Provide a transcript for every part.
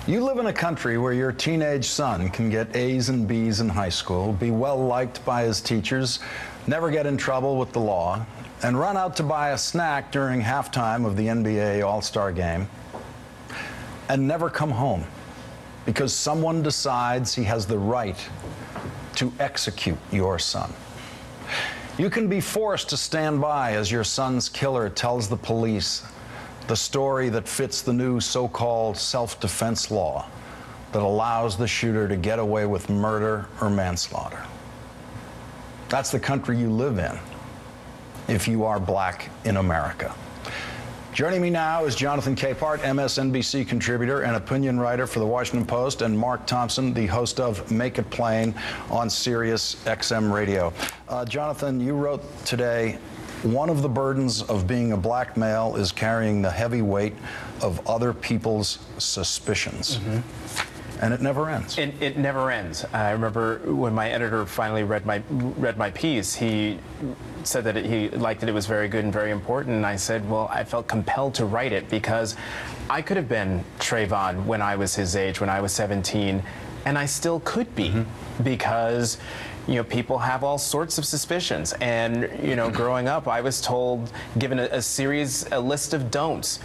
You live in a country where your teenage son can get A's and B's in high school, be well liked by his teachers, never get in trouble with the law, and run out to buy a snack during halftime of the NBA All-Star game, and never come home because someone decides he has the right to execute your son. You can be forced to stand by as your son's killer tells the police the story that fits the new so-called self-defense law that allows the shooter to get away with murder or manslaughter. That's the country you live in if you are black in America. Joining me now is Jonathan Capehart, MSNBC contributor and opinion writer for The Washington Post, and Mark Thompson, the host of Make It Plain on Sirius XM Radio. Jonathan, you wrote today, one of the burdens of being a black male is carrying the heavy weight of other people's suspicions. And it never ends. It never ends. I remember when my editor finally read my piece, he said that he liked that it was very good and very important, and I said, well, I felt compelled to write it because I could have been Trayvon when I was his age, when I was 17, and I still could be, because people have all sorts of suspicions. And, growing up, I was told, given a list of don'ts.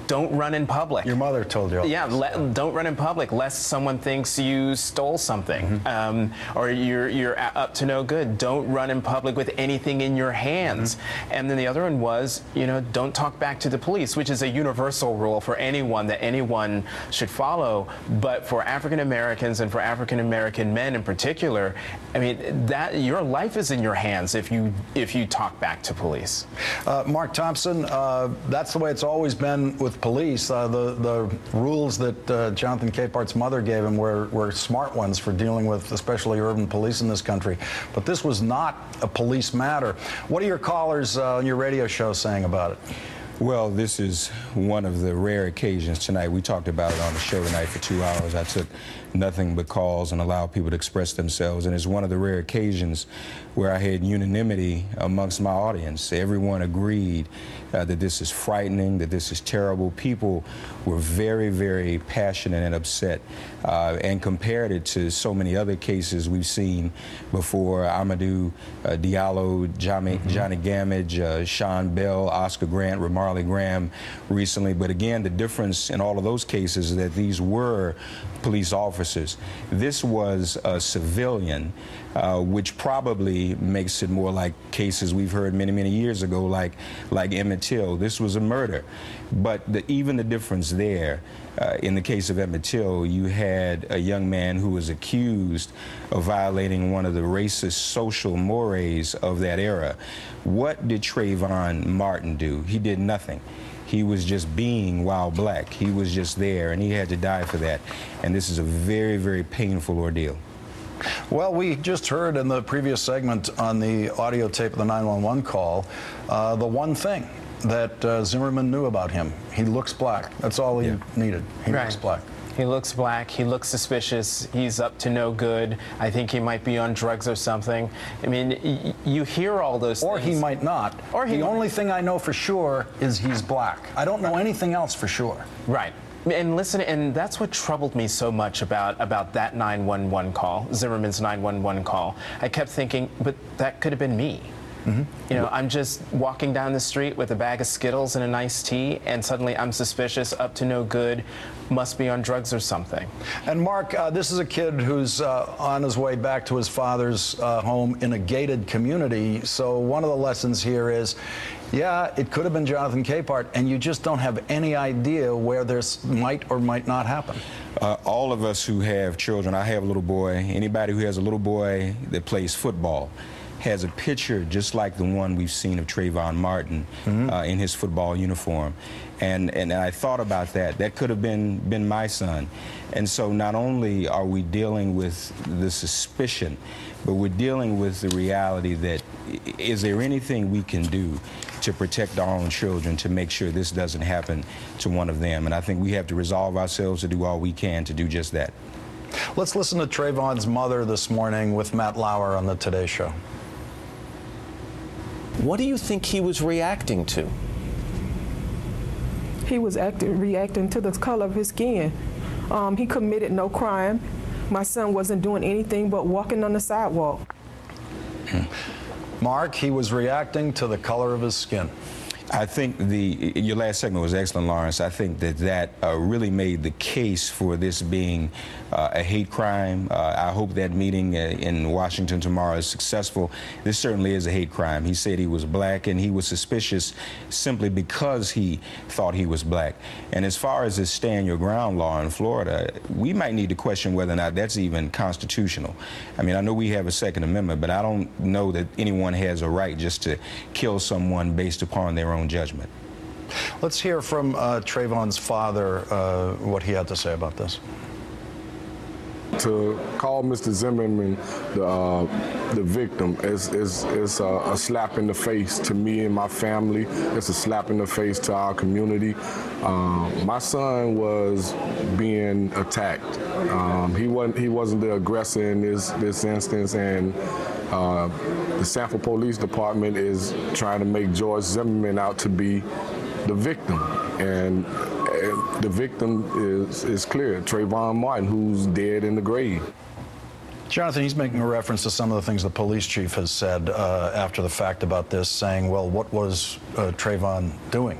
Don't run in public. Your mother told you all. Yeah, don't run in public lest someone thinks you stole something, or you're up to no good. Don't run in public with anything in your hands. And then the other one was, don't talk back to the police, which is a universal rule for anyone that anyone should follow. But for African Americans and for African American men in particular, I mean, that your life is in your hands if you talk back to police. Mark Thompson, that's the way it's always been with police. The rules that Jonathan Capehart's mother gave him were smart ones for dealing with especially urban police in this country. But this was not a police matter. What are your callers on your radio show saying about it? Well, this is one of the rare occasions tonight. We talked about it on the show tonight for 2 hours. I took nothing but calls and allowed people to express themselves. And it's one of the rare occasions where I had unanimity amongst my audience. Everyone agreed that this is frightening, that this is terrible. People were very, very passionate and upset and compared it to so many other cases we've seen before. Amadou Diallo, Johnny Gamage, Sean Bell, Oscar Grant, Ramarley Graham recently. But again, the difference in all of those cases is that these were police officers. This was a civilian, which probably makes it more like cases we've heard many, many years ago, like Emmett Till. This was a murder. But even the difference there, in the case of Emmett Till, you had a young man who was accused of violating one of the racist social mores of that era. What did Trayvon Martin do? He did nothing. He was just being while black. He was just there, and he had to die for that. And this is a very, very painful ordeal. Well, we just heard in the previous segment on the audio tape of the 911 call, the one thing that Zimmerman knew about him. He looks black. That's all he needed. He looks black. He looks black, he looks suspicious, he's up to no good. I think he might be on drugs or something. I mean, you hear all those things. Or he might not. Or the only thing I know for sure is he's black. I don't know anything else for sure. Right. And listen, and that's what troubled me so much about that 911 call, Zimmerman's 911 call. I kept thinking, but that could have been me. I'm just walking down the street with a bag of Skittles and a nice tea, and suddenly I'm suspicious, up to no good, must be on drugs or something. And Mark, this is a kid who's on his way back to his father's home in a gated community. So one of the lessons here is, yeah, it could have been Jonathan Capehart, and you just don't have any idea where this might or might not happen. All of us who have children, I have a little boy, anybody who has a little boy that plays football has a picture just like the one we've seen of Trayvon Martin in his football uniform. And I thought about that. That could have been my son. And so not only are we dealing with the suspicion, but we're dealing with the reality that is there anything we can do to protect our own children to make sure this doesn't happen to one of them? And I think we have to resolve ourselves to do all we can to do just that. Let's listen to Trayvon's mother this morning with Matt Lauer on the Today Show. What do you think he was reacting to? He was reacting to the color of his skin. He committed no crime. My son wasn't doing anything but walking on the sidewalk. Mark, he was reacting to the color of his skin. I think your last segment was excellent, Lawrence. I think that really made the case for this being a hate crime. I hope that meeting in Washington tomorrow is successful. This certainly is a hate crime. He said he was black, and he was suspicious simply because he thought he was black. And as far as this stand your ground law in Florida, we might need to question whether or not that's even constitutional. I mean, I know we have a Second Amendment, but I don't know that anyone has a right just to kill someone based upon their own judgment. Let's hear from Trayvon's father, what he had to say about this. To call Mr. Zimmerman the victim is a slap in the face to me and my family. It's a slap in the face to our community. My son was being attacked. He wasn't the aggressor in this instance, and the Sanford Police Department is trying to make George Zimmerman out to be the victim. And the victim is clear, Trayvon Martin, who's dead in the grave. Jonathan, he's making a reference to some of the things the police chief has said after the fact about this, saying, well, what was Trayvon doing?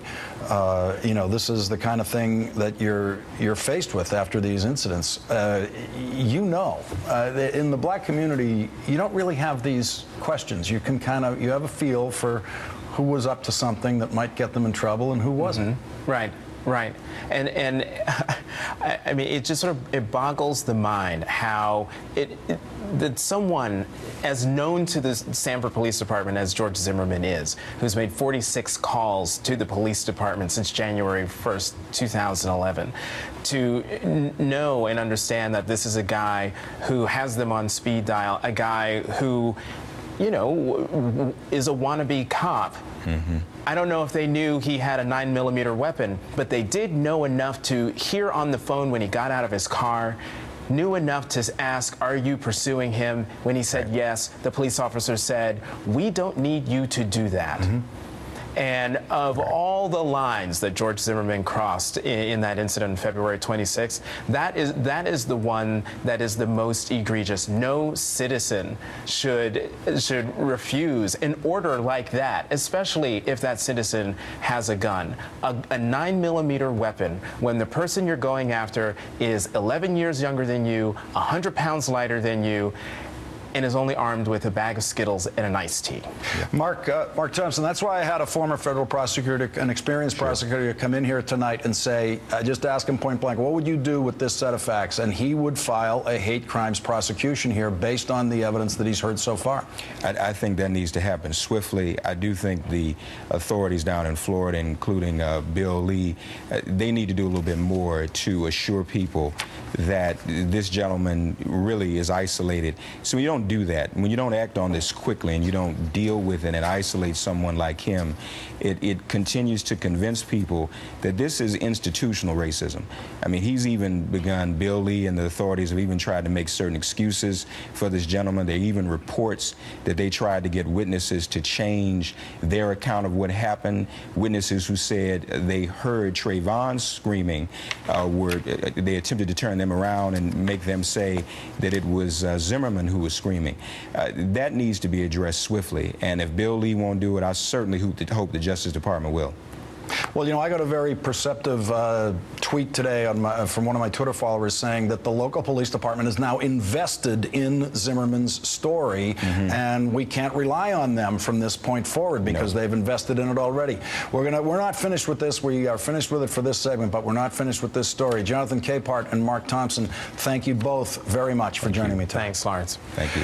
You know, this is the kind of thing that you're faced with after these incidents. You know, in the black community, you don't really have these questions. You can you have a feel for who was up to something that might get them in trouble and who wasn't. Mm-hmm. Right. Right, and I mean, it just sort of, it boggles the mind how that someone as known to the Sanford Police Department as George Zimmerman is, who's made 46 calls to the police department since January 1st, 2011, to know and understand that this is a guy who has them on speed dial, a guy who, you know, is a wannabe cop. Mm-hmm. I don't know if they knew he had a 9mm weapon, but they did know enough to hear on the phone when he got out of his car, knew enough to ask, are you pursuing him? When he said yes, the police officer said, we don't need you to do that. Mm-hmm. And of all the lines that George Zimmerman crossed in that incident on February 26th, that is the one that is the most egregious. No citizen should refuse an order like that, especially if that citizen has a gun. A 9mm weapon when the person you're going after is 11 years younger than you, 100 pounds lighter than you, and is only armed with a bag of Skittles and an iced tea. Yeah. Mark Thompson, that's why I had a former federal prosecutor, an experienced prosecutor, come in here tonight and say, just ask him point blank, what would you do with this set of facts? And he would file a hate crimes prosecution here based on the evidence that he's heard so far. I think that needs to happen swiftly. I do think the authorities down in Florida, including Bill Lee, they need to do a little bit more to assure people that this gentleman really is isolated. So you don't do that. When you don't act on this quickly and you don't deal with it and isolate someone like him, it continues to convince people that this is institutional racism. I mean, he's even begun, Bill Lee and the authorities have even tried to make certain excuses for this gentleman. There are even reports that they tried to get witnesses to change their account of what happened. Witnesses who said they heard Trayvon screaming, they attempted to turn them around and make them say that it was Zimmerman who was screaming. That needs to be addressed swiftly, and if Bill Lee won't do it, I certainly hope the Justice Department will. Well, you know, I got a very perceptive tweet today from one of my Twitter followers saying that the local police department is now invested in Zimmerman's story, and we can't rely on them from this point forward because they've invested in it already. We're not finished with this. We are finished with it for this segment, but we're not finished with this story. Jonathan Capehart and Mark Thompson, thank you both very much for joining me today. Thanks, Lawrence. Thank you.